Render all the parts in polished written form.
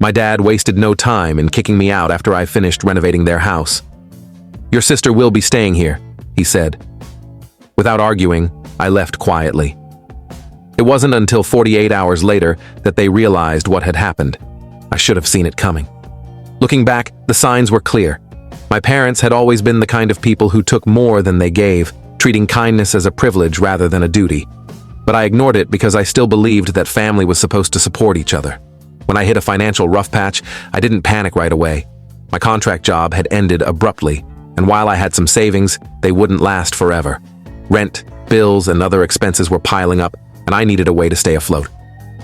My dad wasted no time in kicking me out after I finished renovating their house. "Your sister will be staying here," he said. Without arguing, I left quietly. It wasn't until 48 hours later that they realized what had happened. I should have seen it coming. Looking back, the signs were clear. My parents had always been the kind of people who took more than they gave, treating kindness as a privilege rather than a duty. But I ignored it because I still believed that family was supposed to support each other. When I hit a financial rough patch, I didn't panic right away. My contract job had ended abruptly, and while I had some savings, they wouldn't last forever. Rent, bills, and other expenses were piling up, and I needed a way to stay afloat.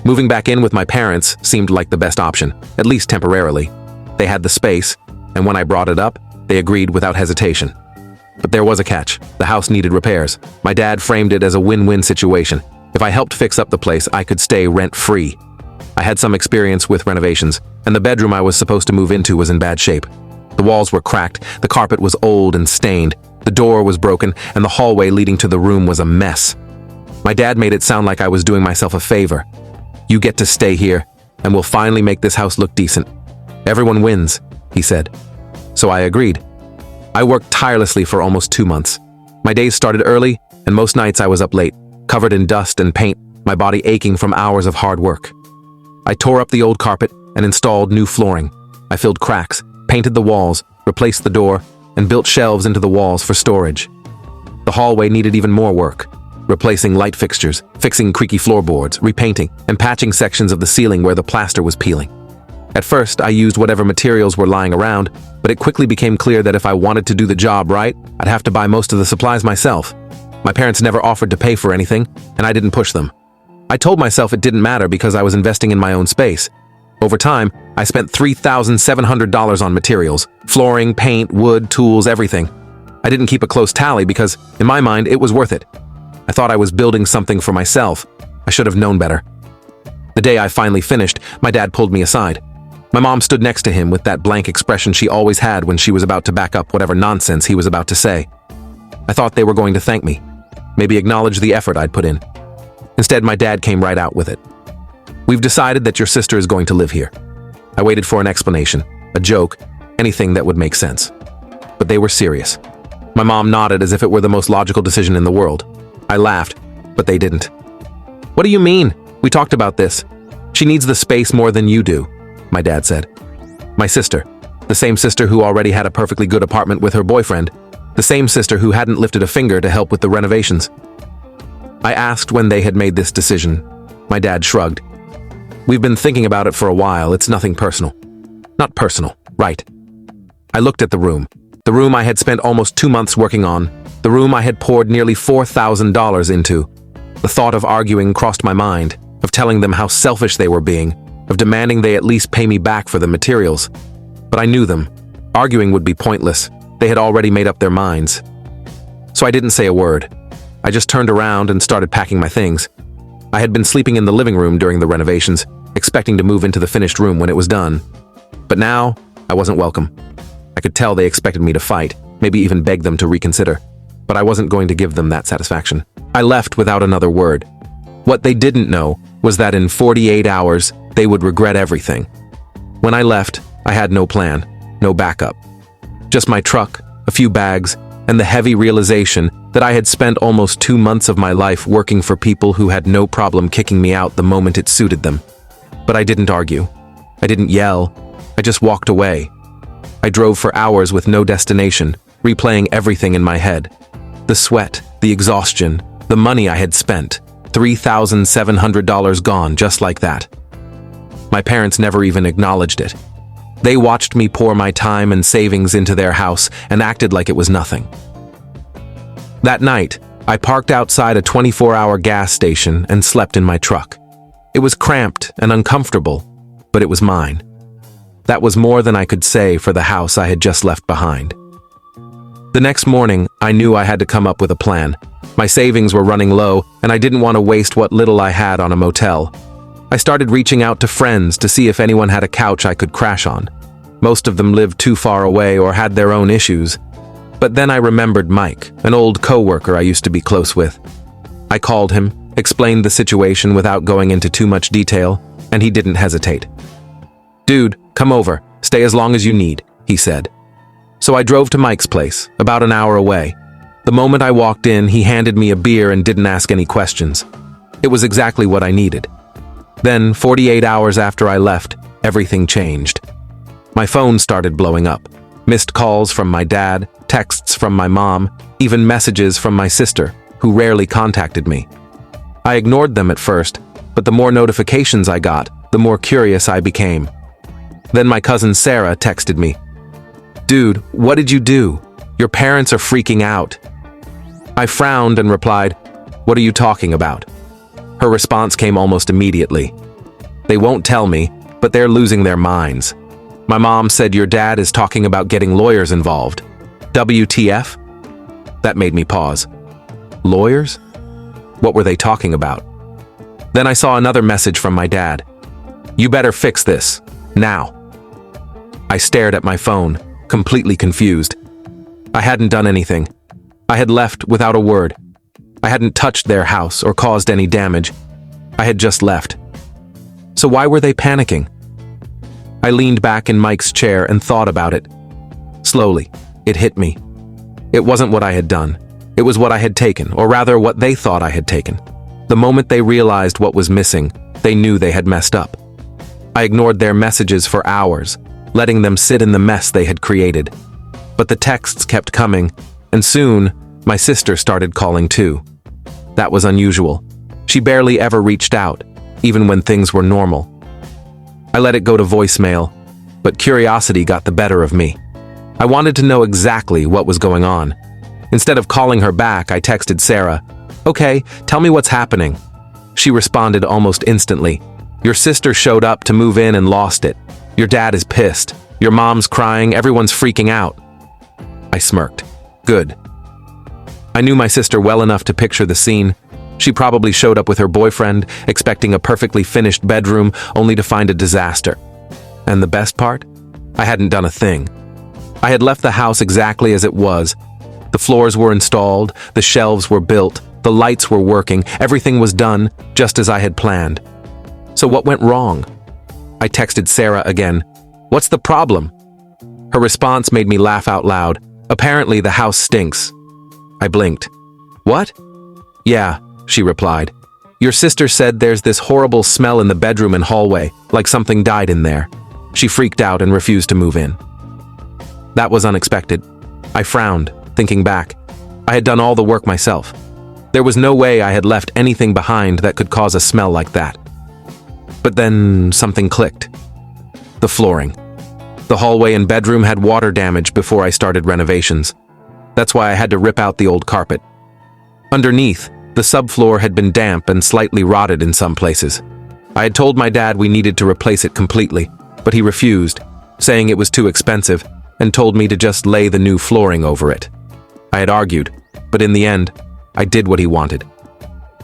Moving back in with my parents seemed like the best option, at least temporarily. They had the space, and when I brought it up, they agreed without hesitation. But there was a catch. The house needed repairs. My dad framed it as a win-win situation. If I helped fix up the place, I could stay rent-free. I had some experience with renovations, and the bedroom I was supposed to move into was in bad shape. The walls were cracked, the carpet was old and stained, the door was broken, and the hallway leading to the room was a mess. My dad made it sound like I was doing myself a favor. "You get to stay here, and we'll finally make this house look decent. Everyone wins," he said. So I agreed. I worked tirelessly for almost 2 months. My days started early, and most nights I was up late, covered in dust and paint, my body aching from hours of hard work. I tore up the old carpet and installed new flooring. I filled cracks, painted the walls, replaced the door, and built shelves into the walls for storage. The hallway needed even more work, replacing light fixtures, fixing creaky floorboards, repainting, and patching sections of the ceiling where the plaster was peeling. At first, I used whatever materials were lying around, but it quickly became clear that if I wanted to do the job right, I'd have to buy most of the supplies myself. My parents never offered to pay for anything, and I didn't push them. I told myself it didn't matter because I was investing in my own space. Over time, I spent $3,700 on materials, flooring, paint, wood, tools, everything. I didn't keep a close tally because, in my mind, it was worth it. I thought I was building something for myself. I should have known better. The day I finally finished, my dad pulled me aside. My mom stood next to him with that blank expression she always had when she was about to back up whatever nonsense he was about to say. I thought they were going to thank me, maybe acknowledge the effort I'd put in. Instead, my dad came right out with it. "We've decided that your sister is going to live here." I waited for an explanation, a joke, anything that would make sense. But they were serious. My mom nodded as if it were the most logical decision in the world. I laughed, but they didn't. "What do you mean? We talked about this. She needs the space more than you do," my dad said. My sister, the same sister who already had a perfectly good apartment with her boyfriend, the same sister who hadn't lifted a finger to help with the renovations. I asked when they had made this decision. My dad shrugged. "We've been thinking about it for a while. It's nothing personal." "Not personal, right." I looked at the room I had spent almost 2 months working on, the room I had poured nearly $4,000 into. The thought of arguing crossed my mind, of telling them how selfish they were being, of demanding they at least pay me back for the materials. But I knew them. Arguing would be pointless. They had already made up their minds. So I didn't say a word. I just turned around and started packing my things. I had been sleeping in the living room during the renovations, expecting to move into the finished room when it was done. But now, I wasn't welcome. I could tell they expected me to fight, maybe even beg them to reconsider. But I wasn't going to give them that satisfaction. I left without another word. What they didn't know was that in 48 hours, they would regret everything. When I left, I had no plan, no backup. Just my truck, a few bags, and the heavy realization that I had spent almost 2 months of my life working for people who had no problem kicking me out the moment it suited them. But I didn't argue. I didn't yell. I just walked away. I drove for hours with no destination, replaying everything in my head. The sweat, the exhaustion, the money I had spent. $3,700 gone just like that. My parents never even acknowledged it. They watched me pour my time and savings into their house and acted like it was nothing. That night, I parked outside a 24-hour gas station and slept in my truck. It was cramped and uncomfortable, but it was mine. That was more than I could say for the house I had just left behind. The next morning, I knew I had to come up with a plan. My savings were running low, and I didn't want to waste what little I had on a motel. I started reaching out to friends to see if anyone had a couch I could crash on. Most of them lived too far away or had their own issues. But then I remembered Mike, an old coworker I used to be close with. I called him, explained the situation without going into too much detail, and he didn't hesitate. "Dude, come over. Stay as long as you need," he said. So I drove to Mike's place, about an hour away. The moment I walked in, he handed me a beer and didn't ask any questions. It was exactly what I needed. Then, 48 hours after I left, everything changed. My phone started blowing up. Missed calls from my dad, texts from my mom, even messages from my sister, who rarely contacted me. I ignored them at first, but the more notifications I got, the more curious I became. Then my cousin Sarah texted me, "Dude, what did you do? Your parents are freaking out." I frowned and replied, "What are you talking about?" Her response came almost immediately. "They won't tell me, but they're losing their minds. My mom said your dad is talking about getting lawyers involved. WTF?" That made me pause. Lawyers? What were they talking about? Then I saw another message from my dad. "You better fix this. Now." I stared at my phone, completely confused. I hadn't done anything. I had left without a word. I hadn't touched their house or caused any damage. I had just left. So why were they panicking? I leaned back in Mike's chair and thought about it. Slowly, it hit me. It wasn't what I had done. It was what I had taken, or rather what they thought I had taken. The moment they realized what was missing, they knew they had messed up. I ignored their messages for hours, letting them sit in the mess they had created. But the texts kept coming, and soon, my sister started calling too. That was unusual. She barely ever reached out, even when things were normal. I let it go to voicemail, but curiosity got the better of me. I wanted to know exactly what was going on. Instead of calling her back, I texted Sarah, "Okay, tell me what's happening." She responded almost instantly, "Your sister showed up to move in and lost it. Your dad is pissed. Your mom's crying, everyone's freaking out." I smirked. Good. I knew my sister well enough to picture the scene. She probably showed up with her boyfriend, expecting a perfectly finished bedroom, only to find a disaster. And the best part? I hadn't done a thing. I had left the house exactly as it was. The floors were installed, the shelves were built, the lights were working, everything was done, just as I had planned. So what went wrong? I texted Sarah again. "What's the problem?" Her response made me laugh out loud. "Apparently the house stinks." I blinked. "What?" "Yeah," she replied. "Your sister said there's this horrible smell in the bedroom and hallway, like something died in there. She freaked out and refused to move in." That was unexpected. I frowned, thinking back. I had done all the work myself. There was no way I had left anything behind that could cause a smell like that. But then something clicked. The flooring. The hallway and bedroom had water damage before I started renovations. That's why I had to rip out the old carpet. Underneath, the subfloor had been damp and slightly rotted in some places. I had told my dad we needed to replace it completely, but he refused, saying it was too expensive, and told me to just lay the new flooring over it. I had argued, but in the end, I did what he wanted.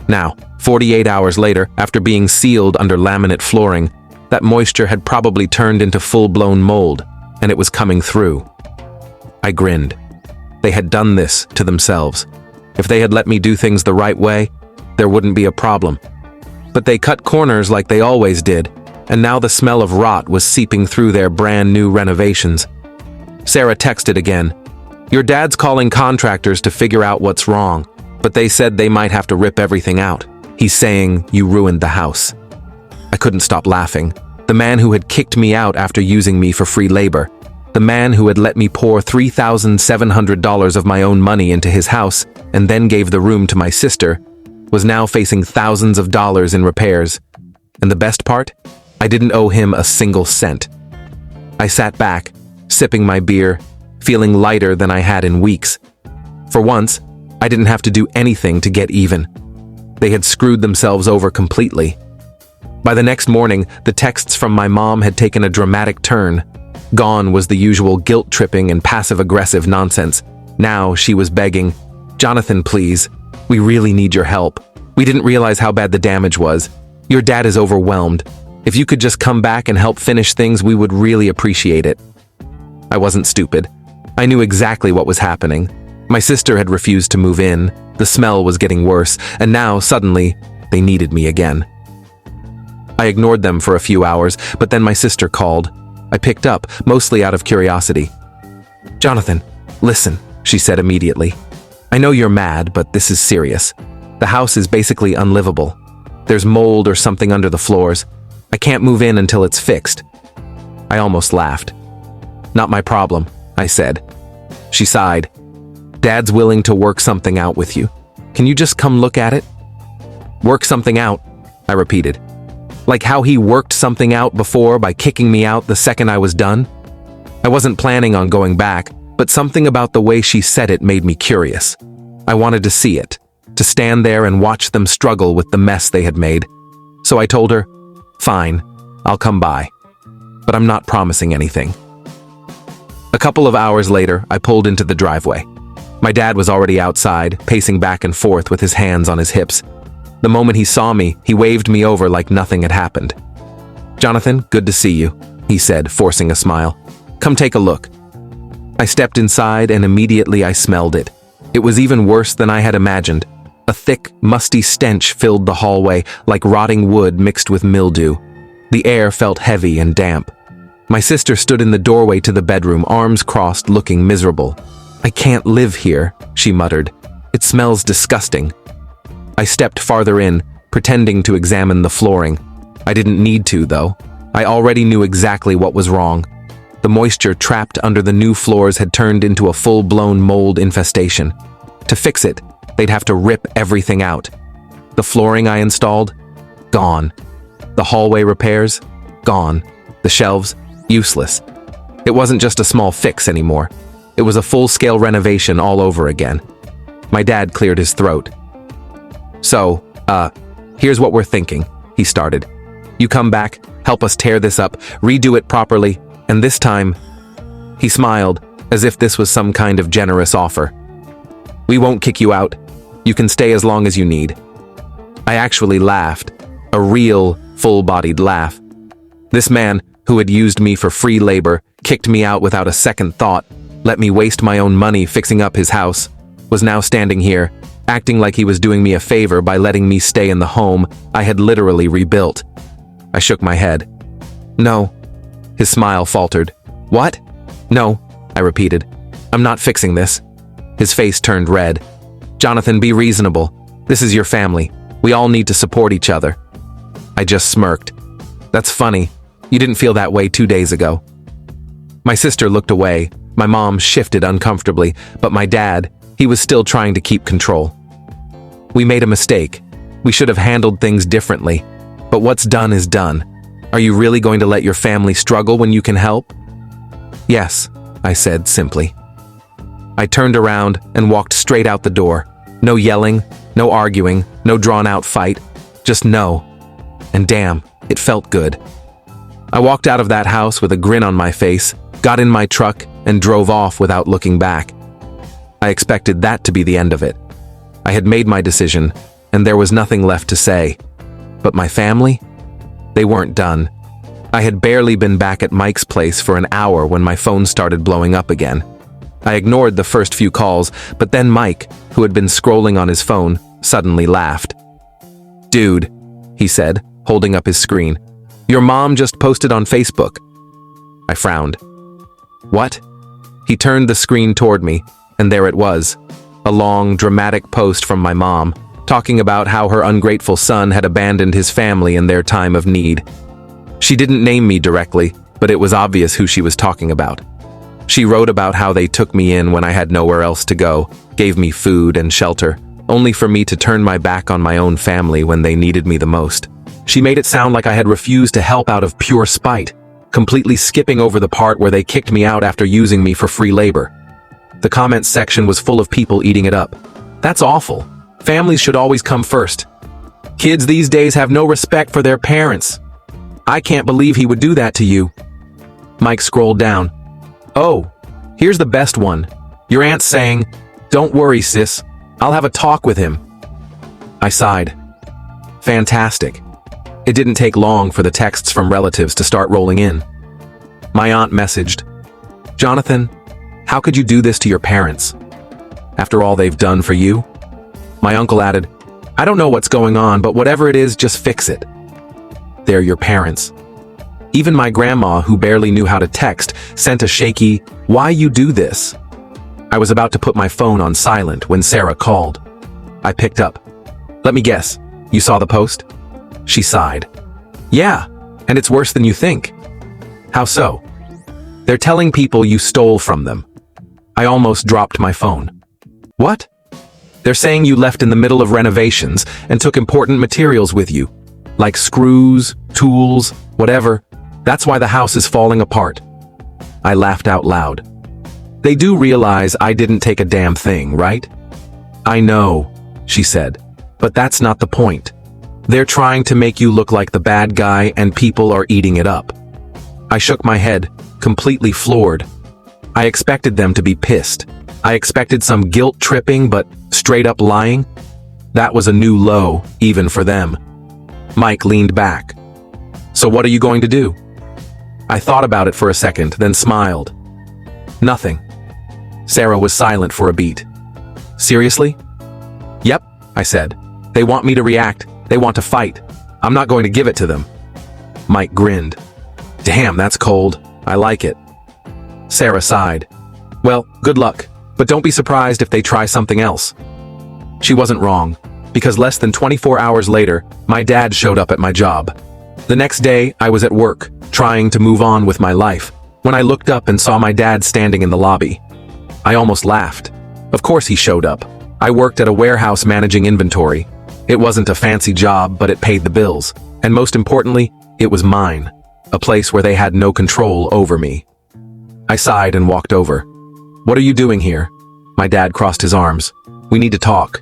Now, 48 hours later, after being sealed under laminate flooring, that moisture had probably turned into full-blown mold, and it was coming through. I grinned. They had done this to themselves. If they had let me do things the right way, there wouldn't be a problem. But they cut corners like they always did, and now the smell of rot was seeping through their brand new renovations. Sarah texted again. "Your dad's calling contractors to figure out what's wrong, but they said they might have to rip everything out. He's saying you ruined the house." I couldn't stop laughing. The man who had kicked me out after using me for free labor, the man who had let me pour $3,700 of my own money into his house and then gave the room to my sister, was now facing thousands of dollars in repairs. And the best part? I didn't owe him a single cent. I sat back, sipping my beer, feeling lighter than I had in weeks. For once, I didn't have to do anything to get even. They had screwed themselves over completely. By the next morning, the texts from my mom had taken a dramatic turn. Gone was the usual guilt-tripping and passive-aggressive nonsense. Now she was begging, "Jonathan, please, we really need your help. We didn't realize how bad the damage was. Your dad is overwhelmed. If you could just come back and help finish things, we would really appreciate it." I wasn't stupid. I knew exactly what was happening. My sister had refused to move in, the smell was getting worse, and now, suddenly, they needed me again. I ignored them for a few hours, but then my sister called. I picked up, mostly out of curiosity. "Jonathan, listen," she said immediately. "I know you're mad, but this is serious. The house is basically unlivable. There's mold or something under the floors. I can't move in until it's fixed." I almost laughed. "Not my problem," I said. She sighed. "Dad's willing to work something out with you. Can you just come look at it?" "Work something out," I repeated. Like how he worked something out before by kicking me out the second I was done? I wasn't planning on going back, but something about the way she said it made me curious. I wanted to see it, to stand there and watch them struggle with the mess they had made. So I told her, "Fine, I'll come by. But I'm not promising anything." A couple of hours later, I pulled into the driveway. My dad was already outside, pacing back and forth with his hands on his hips. The moment he saw me, he waved me over like nothing had happened. "Jonathan, good to see you," he said, forcing a smile. "Come take a look." I stepped inside and immediately I smelled it. It was even worse than I had imagined. A thick, musty stench filled the hallway, like rotting wood mixed with mildew. The air felt heavy and damp. My sister stood in the doorway to the bedroom, arms crossed, looking miserable. "I can't live here," she muttered. "It smells disgusting." I stepped farther in, pretending to examine the flooring. I didn't need to, though. I already knew exactly what was wrong. The moisture trapped under the new floors had turned into a full-blown mold infestation. To fix it, they'd have to rip everything out. The flooring I installed? Gone. The hallway repairs? Gone. The shelves? Useless. It wasn't just a small fix anymore. It was a full-scale renovation all over again. My dad cleared his throat. "So, here's what we're thinking," he started. "You come back, help us tear this up, redo it properly, and this time..." He smiled, as if this was some kind of generous offer. "We won't kick you out. You can stay as long as you need." I actually laughed, a real, full-bodied laugh. This man, who had used me for free labor, kicked me out without a second thought, let me waste my own money fixing up his house, was now standing here, acting like he was doing me a favor by letting me stay in the home I had literally rebuilt. I shook my head. "No." His smile faltered. "What?" "No," I repeated. "I'm not fixing this." His face turned red. "Jonathan, be reasonable. This is your family. We all need to support each other." I just smirked. "That's funny. You didn't feel that way 2 days ago." My sister looked away. My mom shifted uncomfortably, but my dad, he was still trying to keep control. "We made a mistake. We should have handled things differently. But what's done is done. Are you really going to let your family struggle when you can help?" "Yes," I said simply. I turned around and walked straight out the door. No yelling, no arguing, no drawn-out fight. Just no. And damn, it felt good. I walked out of that house with a grin on my face, got in my truck, and drove off without looking back. I expected that to be the end of it. I had made my decision, and there was nothing left to say. But my family? They weren't done. I had barely been back at Mike's place for an hour when my phone started blowing up again. I ignored the first few calls, but then Mike, who had been scrolling on his phone, suddenly laughed. "Dude," he said, holding up his screen, "your mom just posted on Facebook." I frowned. "What?" He turned the screen toward me, and there it was, a long, dramatic post from my mom, talking about how her ungrateful son had abandoned his family in their time of need. She didn't name me directly, but it was obvious who she was talking about. She wrote about how they took me in when I had nowhere else to go, gave me food and shelter, only for me to turn my back on my own family when they needed me the most. She made it sound like I had refused to help out of pure spite, completely skipping over the part where they kicked me out after using me for free labor. The comments section was full of people eating it up. "That's awful. Families should always come first. Kids these days have no respect for their parents. I can't believe he would do that to you." Mike scrolled down. "Oh, here's the best one. Your aunt's saying, 'Don't worry, sis. I'll have a talk with him.'" I sighed. Fantastic. It didn't take long for the texts from relatives to start rolling in. My aunt messaged, "Jonathan, how could you do this to your parents? After all they've done for you?" My uncle added, "I don't know what's going on, but whatever it is, just fix it." They're your parents. Even my grandma, who barely knew how to text, sent a shaky, "Why you do this?" I was about to put my phone on silent when Sarah called. I picked up. "Let me guess, you saw the post?" She sighed. "Yeah, and it's worse than you think." "How so?" "They're telling people you stole from them." I almost dropped my phone. "What?" "They're saying you left in the middle of renovations and took important materials with you, like screws, tools, whatever. That's why the house is falling apart." I laughed out loud. "They do realize I didn't take a damn thing, right?" "I know," she said, "but that's not the point. They're trying to make you look like the bad guy and people are eating it up." I shook my head, completely floored. I expected them to be pissed. I expected some guilt-tripping but straight-up lying. That was a new low, even for them. Mike leaned back. "So what are you going to do?" I thought about it for a second, then smiled. "Nothing." Sarah was silent for a beat. "Seriously?" "Yep," I said. "They want me to react. They want to fight. I'm not going to give it to them." Mike grinned. "Damn, that's cold. I like it." Sarah sighed. "Well, good luck, but don't be surprised if they try something else." She wasn't wrong, because less than 24 hours later, my dad showed up at my job. The next day, I was at work, trying to move on with my life, when I looked up and saw my dad standing in the lobby. I almost laughed. Of course he showed up. I worked at a warehouse managing inventory. It wasn't a fancy job, but it paid the bills. And most importantly, it was mine. A place where they had no control over me. I sighed and walked over. "What are you doing here?" My dad crossed his arms. "We need to talk."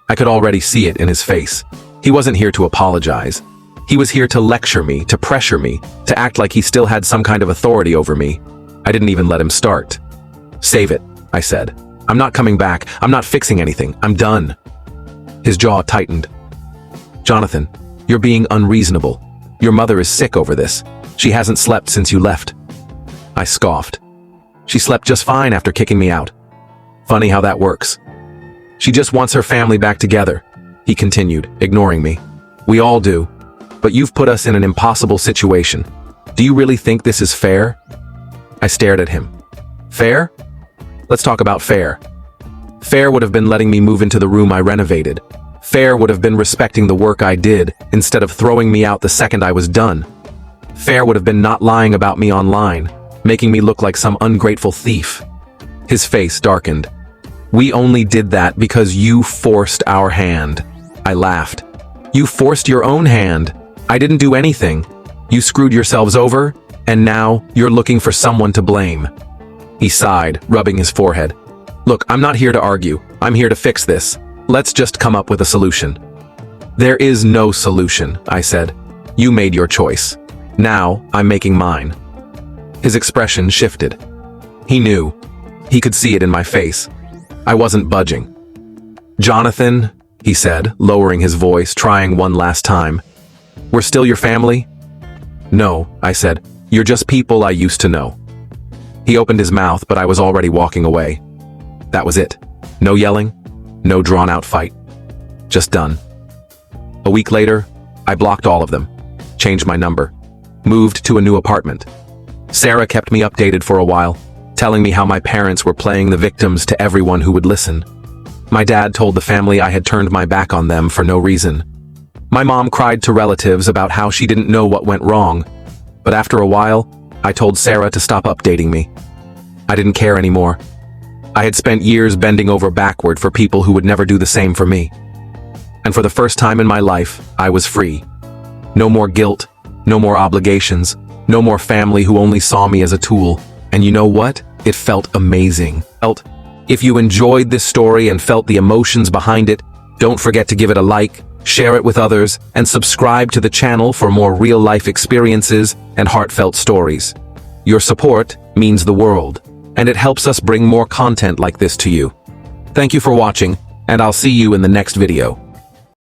I could already see it in his face. He wasn't here to apologize. He was here to lecture me, to pressure me, to act like he still had some kind of authority over me. I didn't even let him start. "Save it," I said. "I'm not coming back. I'm not fixing anything. I'm done." His jaw tightened. "Jonathan, you're being unreasonable. Your mother is sick over this. She hasn't slept since you left." I scoffed. "She slept just fine after kicking me out." "Funny how that works." "She just wants her family back together," he continued, ignoring me. "We all do. But you've put us in an impossible situation. Do you really think this is fair?" I stared at him. "Fair? Let's talk about fair." Fair would have been letting me move into the room I renovated. Fair would have been respecting the work I did, instead of throwing me out the second I was done. Fair would have been not lying about me online, making me look like some ungrateful thief. His face darkened. "We only did that because you forced our hand." I laughed. "You forced your own hand. I didn't do anything. You screwed yourselves over, and now you're looking for someone to blame." He sighed, rubbing his forehead. "Look, I'm not here to argue. I'm here to fix this. Let's just come up with a solution." "There is no solution," I said. "You made your choice. Now I'm making mine." His expression shifted. He knew. He could see it in my face. I wasn't budging. "Jonathan," he said, lowering his voice, trying one last time. "We're still your family?" "No," I said. "You're just people I used to know." He opened his mouth, but I was already walking away. That was it. No yelling, no drawn-out fight. Just done. A week later, I blocked all of them, changed my number, moved to a new apartment. Sarah kept me updated for a while, telling me how my parents were playing the victims to everyone who would listen. My dad told the family I had turned my back on them for no reason. My mom cried to relatives about how she didn't know what went wrong, but after a while, I told Sarah to stop updating me. I didn't care anymore. I had spent years bending over backward for people who would never do the same for me. And for the first time in my life, I was free. No more guilt, no more obligations, no more family who only saw me as a tool. And you know what? It felt amazing. If you enjoyed this story and felt the emotions behind it, don't forget to give it a like, share it with others, and subscribe to the channel for more real-life experiences and heartfelt stories. Your support means the world, and it helps us bring more content like this to you. Thank you for watching, and I'll see you in the next video.